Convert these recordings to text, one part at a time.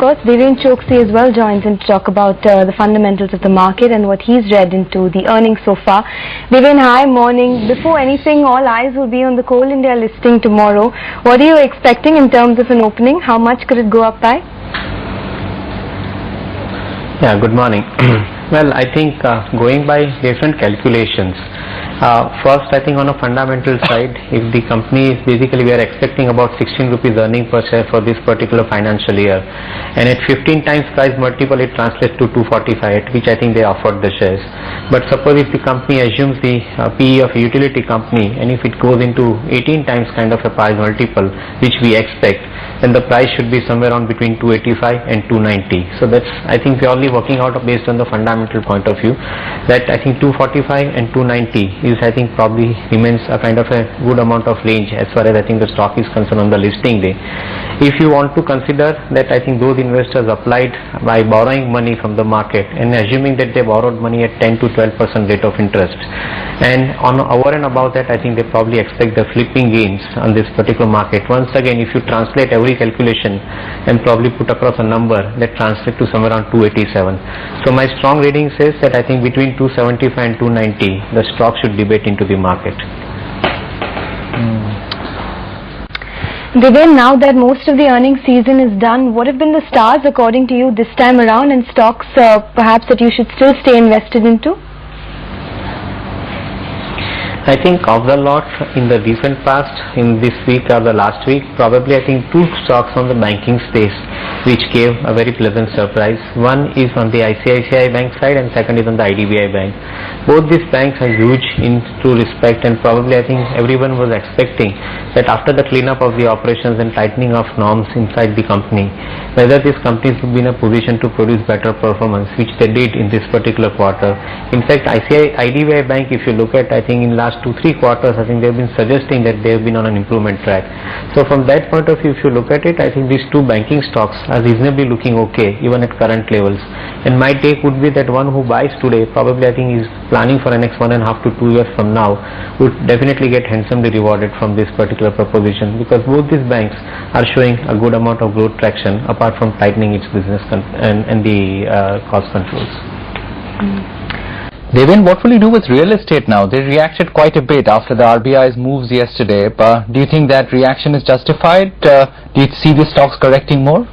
course, Deven Choksey as well joins in to talk about the fundamentals of the market and what he's read into the earnings so far. Deven, hi, morning. Before anything, all eyes will be on the Coal India listing tomorrow. What are you expecting in terms of an opening? How much could it go up by? Yeah, good morning. Well, I think going by different calculations, first I think on a fundamental side, if the company is basically, we are expecting about 16 rupees earning per share for this particular financial year, and at 15 times price multiple it translates to 245, at which I think they offered the shares. But suppose if the company assumes the PE of a utility company, and if it goes into 18 times kind of a price multiple, which we expect, then the price should be somewhere around between 285 and 290. So that's, I think, purely working out based on the fundamental point of view, that I think 245 and 290 is, I think, probably remains a kind of a good amount of range as far as I think the stock is concerned on the listing day. If you want to consider that, I think those investors applied by borrowing money from the market and assuming that they borrowed money at 10 to 12% rate of interest, and on over and above that, I think they probably expect the flipping gains on this particular market. Once again, if you translate every calculation and probably put across a number, that translates to somewhere around 287. So my strong reading says that I think between 275 and 290 the stock should debate into the market. Deven, now that most of the earnings season is done, what have been the stars according to you this time around, and stocks perhaps that you should still stay invested into? I think of the lot in the recent past, in this week or the last week, probably I think two stocks on the banking space which gave a very pleasant surprise. One is on the ICICI Bank side and second is on the IDBI Bank. Both these banks are huge in true respect, and probably I think everyone was expecting that after the cleanup of the operations and tightening of norms inside the company, whether these companies would be in a position to produce better performance, which they did in this particular quarter. In fact, IDBI Bank, if you look at, I think in last 2-3 quarters, I think they have been suggesting that they have been on an improvement track. So from that point of view, if you look at it, I think these two banking stocks are reasonably looking okay even at current levels. And my take would be that one who buys today, probably I think is planning for the next 1.5 to 2 years from now, would definitely get handsomely rewarded from this particular proposition, because both these banks are showing a good amount of growth traction apart from tightening its business and the cost controls. Deven, what will you do with real estate now? They reacted quite a bit after the RBI's moves yesterday. Do you think that reaction is justified? Do you see the stocks correcting more?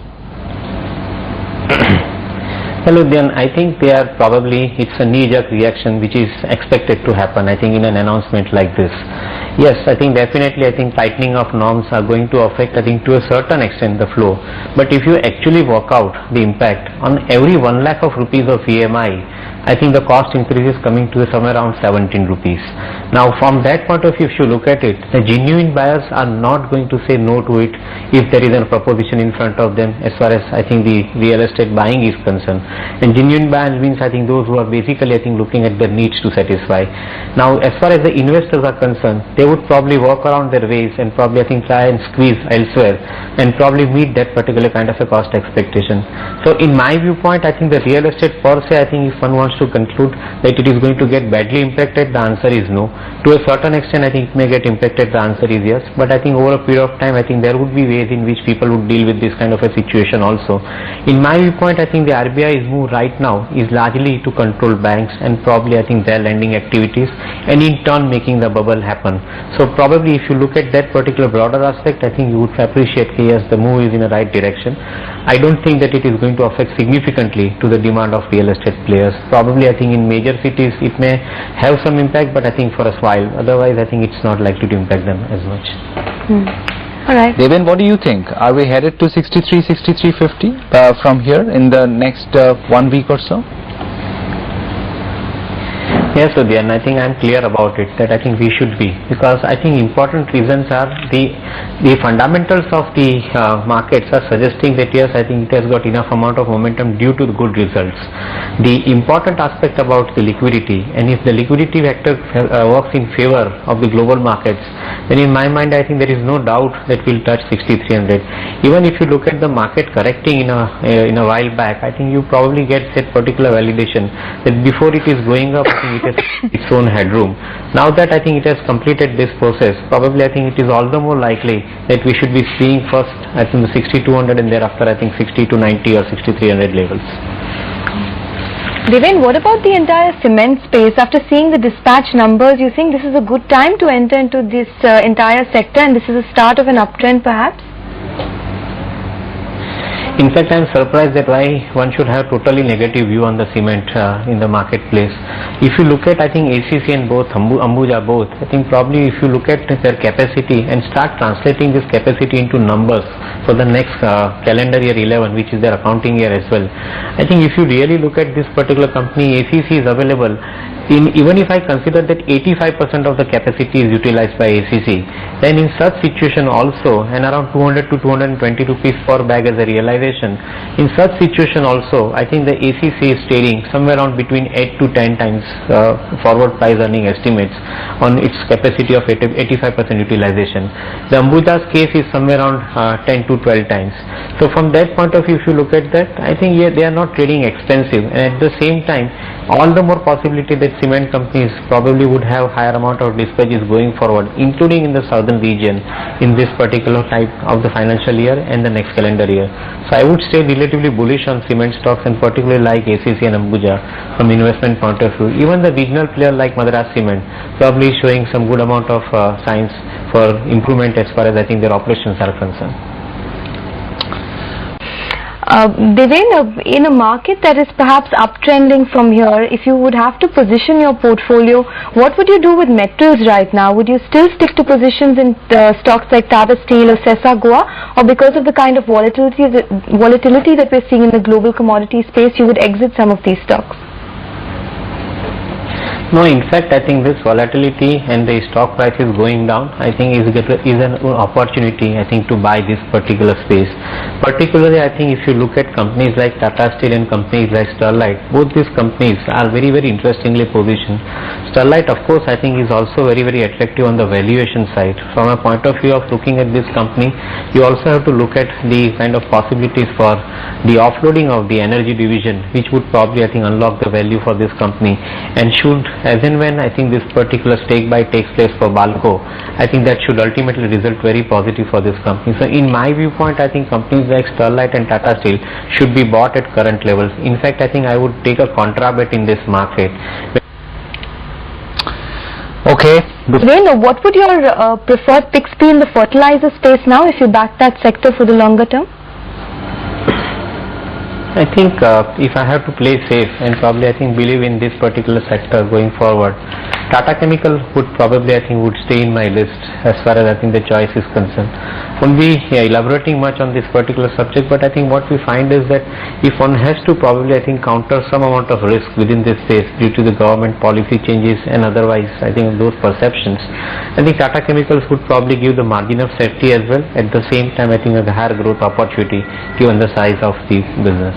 Hello, then I think they are probably, it's a knee-jerk reaction which is expected to happen, I think, in an announcement like this. Yes, I think definitely, I think tightening of norms are going to affect, I think, to a certain extent the flow. But if you actually work out the impact on every 1 lakh of rupees of EMI, I think the cost increase is coming to somewhere around 17 rupees. Now from that point of view, if you look at it, the genuine buyers are not going to say no to it if there is a proposition in front of them as far as I think the real estate buying is concerned. And genuine buyers means I think those who are basically I think looking at their needs to satisfy. Now as far as the investors are concerned, they would probably work around their ways and probably I think try and squeeze elsewhere and probably meet that particular kind of a cost expectation. So in my viewpoint, I think the real estate per se, I think if one wants to conclude that it is going to get badly impacted, the answer is no. To a certain extent, I think it may get impacted, the answer is yes. But I think over a period of time, I think there would be ways in which people would deal with this kind of a situation also. In my viewpoint, I think the RBI's move right now is largely to control banks and probably I think their lending activities, and in turn making the bubble happen. So probably if you look at that particular broader aspect, I think you would appreciate yes, the move is in the right direction. I don't think that it is going to affect significantly to the demand of real estate players. Probably I think in major cities it may have some impact, but I think for a while. Otherwise I think it's not likely to impact them as much. Alright. Deven, what do you think? Are we headed to 63, 63.50 from here in the next 1 week or so? Yes, Udyan, I think I am clear about it, that I think we should be, because I think important reasons are the fundamentals of the markets are suggesting that yes, I think it has got enough amount of momentum due to the good results. The important aspect about the liquidity, and if the liquidity factor works in favor of the global markets, then in my mind I think there is no doubt that we'll touch 6300. Even if you look at the market correcting in a while back, I think you probably get that particular validation that before it is going up, I think it has its own headroom. Now that I think it has completed this process, probably I think it is all the more likely that we should be seeing first I think the 6200 and thereafter I think 60 to 90 or 6300 levels. Deven, what about the entire cement space? After seeing the dispatch numbers, you think this is a good time to enter into this entire sector and this is a start of an uptrend perhaps? In fact, I am surprised that why one should have totally negative view on the cement in the marketplace. If you look at, I think ACC and both Ambuja both, I think probably if you look at their capacity and start translating this capacity into numbers for the next calendar year 11, which is their accounting year as well. I think if you really look at this particular company, ACC is available. Even if I consider that 85% of the capacity is utilized by ACC, then in such situation also, and around 200 to 220 rupees per bag as a realization, in such situation also, I think the ACC is trading somewhere around between 8 to 10 times forward price earning estimates on its capacity of 85% utilization. The Ambuja's case is somewhere around 10 to 12 times. So from that point of view, if you look at that, I think they are not trading expensive, and at the same time, all the more possibility that cement companies probably would have higher amount of dispatches going forward, including in the southern region in this particular type of the financial year and the next calendar year. So I would stay relatively bullish on cement stocks, and particularly like ACC and Ambuja from investment point of view. Even the regional player like Madras Cement probably showing some good amount of signs for improvement as far as I think their operations are concerned. Deven, in a market that is perhaps uptrending from here, if you would have to position your portfolio, what would you do with metals right now? Would you still stick to positions in stocks like Tata Steel or Sesa Goa, or because of the kind of volatility that we're seeing in the global commodity space, you would exit some of these stocks? No, in fact, I think this volatility and the stock prices going down, I think is an opportunity, I think, to buy this particular space. Particularly, I think if you look at companies like Tata Steel and companies like Sterlite, both these companies are very, very interestingly positioned. Sterlite, of course, I think is also very, very attractive on the valuation side. From a point of view of looking at this company, you also have to look at the kind of possibilities for the offloading of the energy division, which would probably, I think, unlock the value for this company, and should, as and when I think this particular stake buy takes place for Balco, I think that should ultimately result very positive for this company. So in my viewpoint, I think companies like Sterlite and Tata Steel should be bought at current levels. In fact, I think I would take a contra bet in this market. Okay. Deven, what would your preferred picks be in the fertilizer space now if you back that sector for the longer term? I think if I have to play safe and probably I think believe in this particular sector going forward, Tata Chemical would probably I think would stay in my list as far as I think the choice is concerned. Won't be elaborating much on this particular subject, but I think what we find is that if one has to probably I think counter some amount of risk within this space due to the government policy changes and otherwise I think those perceptions, I think Tata Chemicals would probably give the margin of safety as well. At the same time, I think a higher growth opportunity given the size of the business.